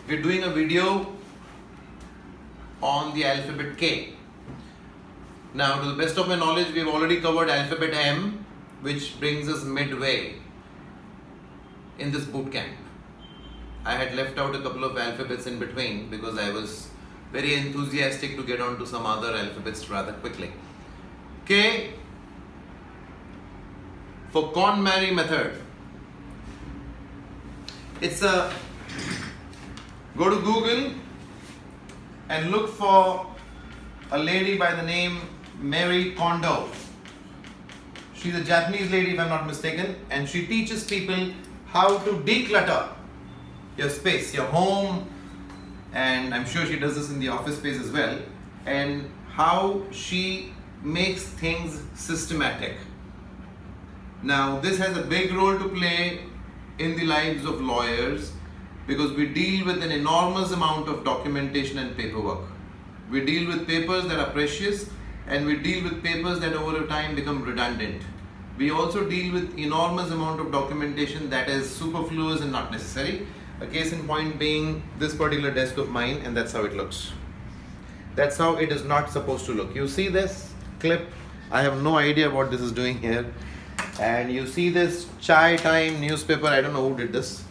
we're doing a video on the alphabet K. Now, to the best of my knowledge, we've already covered alphabet M, which brings us midway in this boot camp. I had left out a couple of alphabets in between because I was very enthusiastic to get on to some other alphabets rather quickly. K for KON method. It's a, go to Google and look for a lady by the name Marie Kondo. She's a Japanese lady if I'm not mistaken, and she teaches people how to declutter your space, your home, and I'm sure she does this in the office space as well, and how she makes things systematic. Now this has a big role to play in the lives of lawyers because we deal with an enormous amount of documentation and paperwork. We deal with papers that are precious and we deal with papers that over time become redundant. We also deal with enormous amount of documentation that is superfluous and not necessary. A case in point being this particular desk of mine, and that's how it looks. That's how it is not supposed to look. You see this clip? I have no idea what this is doing here. And you see this Chai Time newspaper, I don't know who did this.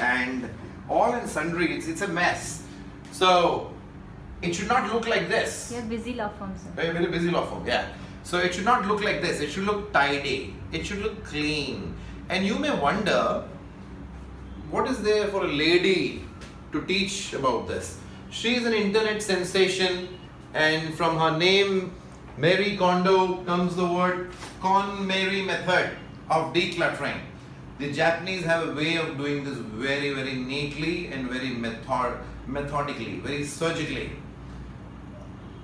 And all in sundry, it's a mess. So it should not look like this. You're busy law firm, sir. Very, very busy law firm, yeah. So it should not look like this. It should look tidy. It should look clean. And you may wonder, what is there for a lady to teach about this? She is an internet sensation, and from her name, Marie Kondo, comes the word KON method of decluttering. The Japanese have a way of doing this very, very neatly and very methodically, very surgically.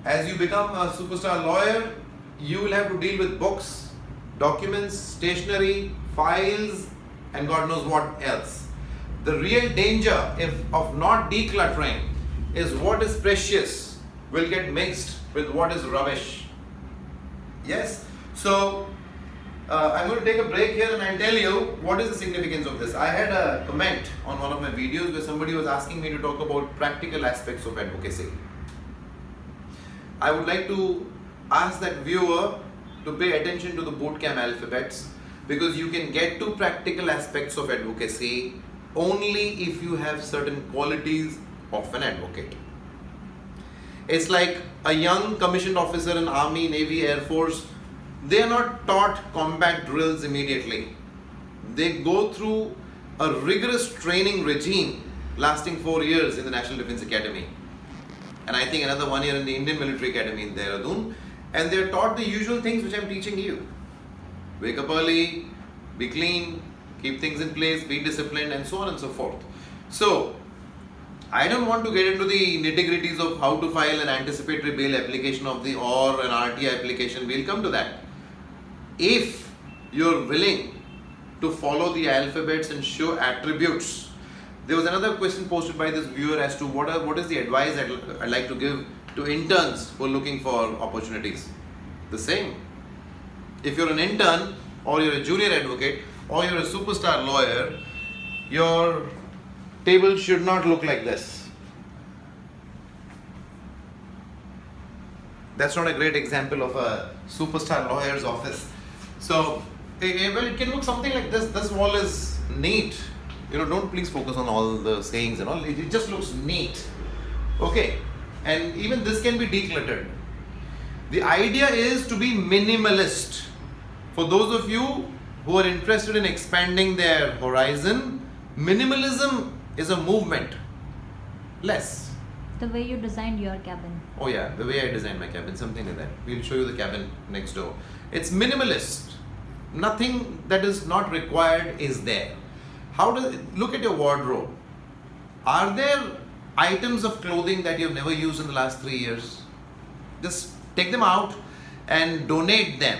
As you become a superstar lawyer, you will have to deal with books, documents, stationery, files, and God knows what else. The real danger of not decluttering is what is precious will get mixed with what is rubbish. Yes? So, I'm going to take a break here and I'll tell you what is the significance of this. I had a comment on one of my videos where somebody was asking me to talk about practical aspects of advocacy. I would like to ask that viewer to pay attention to the bootcamp alphabets because you can get to practical aspects of advocacy only if you have certain qualities of an advocate. It's like a young commissioned officer in Army, Navy, Air Force. They are not taught combat drills immediately. They go through a rigorous training regime lasting 4 years in the National Defence Academy. And I think another 1 year in the Indian Military Academy in Dehradun. And they are taught the usual things which I am teaching you. Wake up early, be clean, keep things in place, be disciplined, and so on and so forth. So, I don't want to get into the nitty-gritties of how to file an anticipatory bail application or an RT application. We'll come to that. If you're willing to follow the alphabets and show attributes. There was another question posted by this viewer as to what is the advice I'd like to give to interns who are looking for opportunities. The same. If you're an intern or you're a junior advocate or you're a superstar lawyer, your table should not look like this. That's not a great example of a superstar lawyer's office. So, well, it can look something like this. This wall is neat. Don't please focus on all the sayings and all. It just looks neat. Okay. And even this can be decluttered. The idea is to be minimalist. For those of you who are interested in expanding their horizon, minimalism is a movement. Less. The way you designed your cabin. Oh yeah, the way I designed my cabin, something like that. We'll show you the cabin next door. It's minimalist. Nothing that is not required is there. Look at your wardrobe. Are there items of clothing that you've never used in the last 3 years? Just take them out and donate them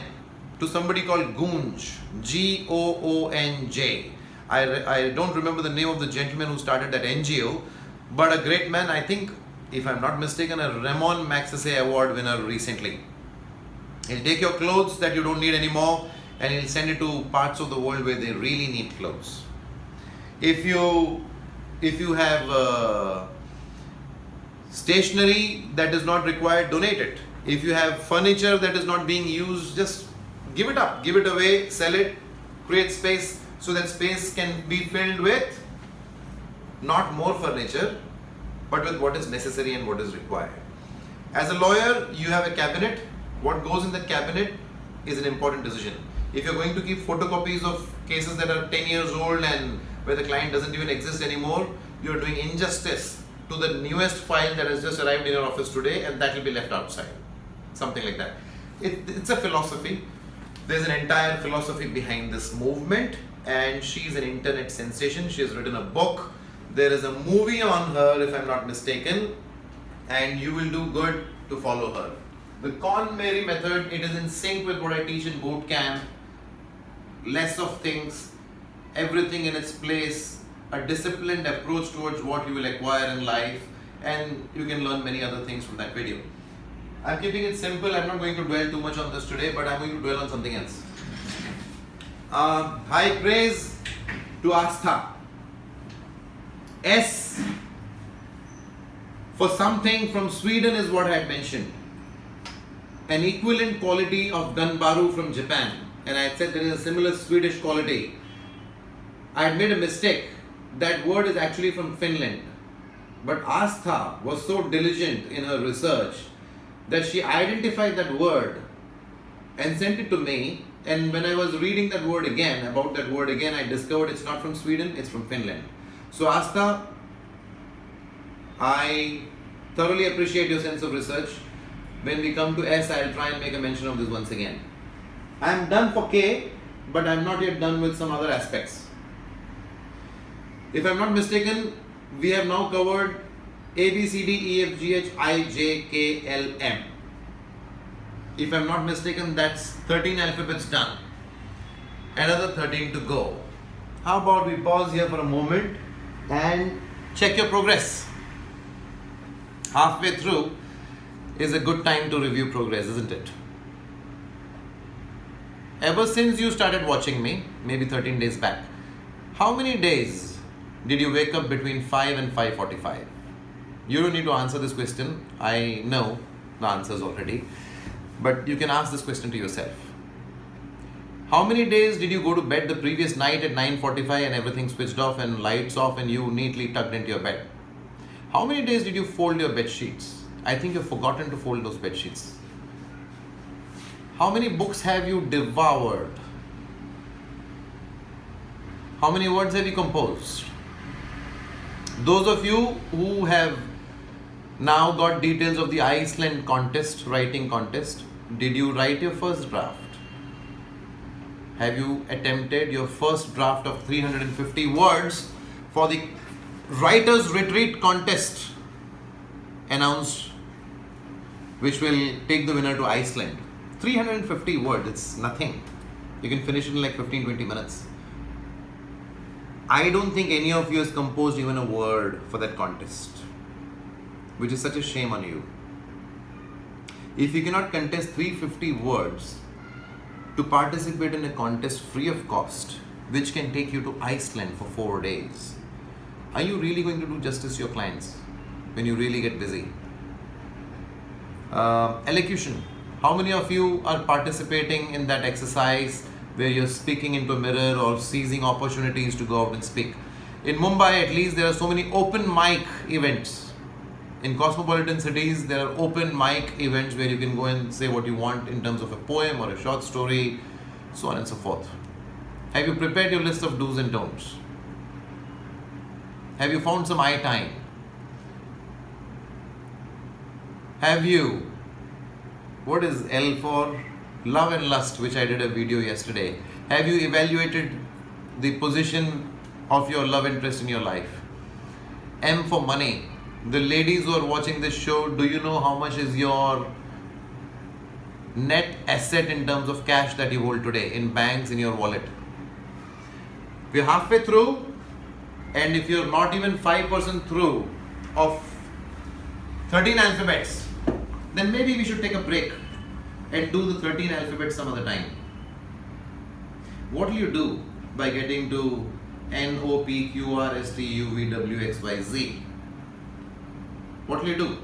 to somebody called Goonj, Goonj. I don't remember the name of the gentleman who started that NGO, but a great man, I think, if I'm not mistaken, a Ramon Magsaysay Award winner recently. He'll take your clothes that you don't need anymore and he'll send it to parts of the world where they really need clothes. If you If you have stationery that is not required, donate it. If you have furniture that is not being used, just give it up, give it away, sell it, create space so that space can be filled with not more furniture, but with what is necessary and what is required. As a lawyer, you have a cabinet. What goes in that cabinet is an important decision. If you're going to keep photocopies of cases that are 10 years old and where the client doesn't even exist anymore, you're doing injustice to the newest file that has just arrived in your office today, and that will be left outside. Something like that. It's a philosophy. There's an entire philosophy behind this movement, and she's an internet sensation. She has written a book. There is a movie on her, if I'm not mistaken, and you will do good to follow her. The KON Mary method, it is in sync with what I teach in boot camp. Less of things, everything in its place, a disciplined approach towards what you will acquire in life, and you can learn many other things from that video. I'm keeping it simple. I'm not going to dwell too much on this today, but I'm going to dwell on something else. High praise to Astha. S for something from Sweden is what I had mentioned. An equivalent quality of Ganbaru from Japan. And I had said there is a similar Swedish quality. I had made a mistake. That word is actually from Finland. But Astha was so diligent in her research that she identified that word and sent it to me. And when I was reading that word again, I discovered it's not from Sweden, it's from Finland. So Astha, I thoroughly appreciate your sense of research. When we come to S, I'll try and make a mention of this once again. I'm done for K, but I'm not yet done with some other aspects. If I'm not mistaken, we have now covered A, B, C, D, E, F, G, H, I, J, K, L, M. If I'm not mistaken, that's 13 alphabets done. Another 13 to go. How about we pause here for a moment and check your progress. Halfway through is a good time to review progress, isn't it? Ever since you started watching me, maybe 13 days back, how many days did you wake up between 5 and 5:45? You don't need to answer this question. I know the answers already, but you can ask this question to yourself. How many days did you go to bed the previous night at 9:45 and everything switched off and lights off and you neatly tucked into your bed? How many days did you fold your bed sheets? I think you've forgotten to fold those bed sheets. How many books have you devoured? How many words have you composed? Those of you who have now got details of the Iceland contest, writing contest, did you write your first draft? Have you attempted your first draft of 350 words for the Writers Retreat contest announced, which will take the winner to Iceland? 350 words, it's nothing. You can finish it in like 15-20 minutes. I don't think any of you has composed even a word for that contest, which is such a shame on you. If you cannot contest 350 words to participate in a contest free of cost, which can take you to Iceland for 4 days, are you really going to do justice to your clients when you really get busy? Elocution. How many of you are participating in that exercise where you're speaking into a mirror or seizing opportunities to go out and speak? In Mumbai, at least, there are so many open mic events. In cosmopolitan cities, there are open mic events where you can go and say what you want in terms of a poem or a short story, so on and so forth. Have you prepared your list of do's and don'ts? Have you found some eye time? Have you, what is L for? Love and lust, which I did a video yesterday. Have you evaluated the position of your love interest in your life? M for money. The ladies who are watching this show, do you know how much is your net asset in terms of cash that you hold today in banks, in your wallet? We're halfway through, and if you're not even 5% through of 13 alphabets, then maybe we should take a break and do the 13 alphabets some other time. What will you do by getting to N, O, P, Q, R, S, T, U, V, W, X, Y, Z. What will you do?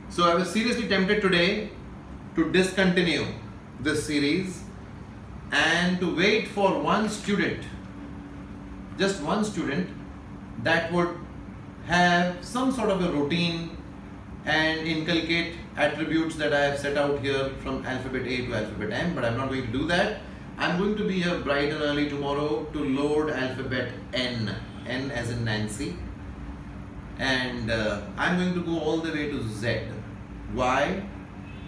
So I was seriously tempted today to discontinue this series and to wait for one student, just one student, that would have some sort of a routine and inculcate attributes that I have set out here from alphabet A to alphabet M, but I'm not going to do that. I'm going to be here bright and early tomorrow to load alphabet N, N as in Nancy, and I'm going to go all the way to Z. Why?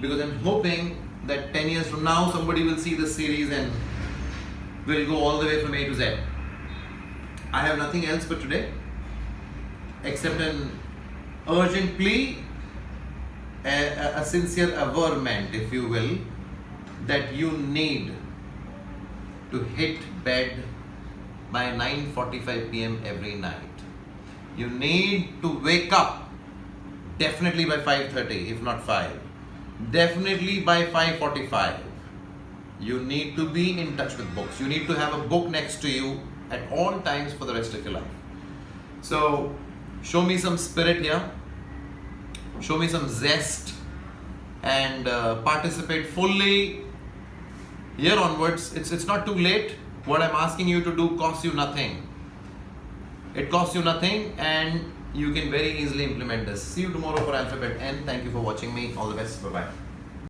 Because I'm hoping that 10 years from now somebody will see this series and will go all the way from A to Z. I have nothing else for today except an urgent plea, a sincere averment, if you will, that you need to hit bed by 9:45 p.m. every night. You need to wake up definitely by 5:30, if not 5. Definitely by 5:45. You need to be in touch with books. You need to have a book next to you at all times for the rest of your life. So show me some spirit here. Show me some zest and participate fully. Here onwards, it's not too late. What I'm asking you to do costs you nothing. It costs you nothing and you can very easily implement this. See you tomorrow for alphabet N. Thank you for watching me. All the best. Bye-bye.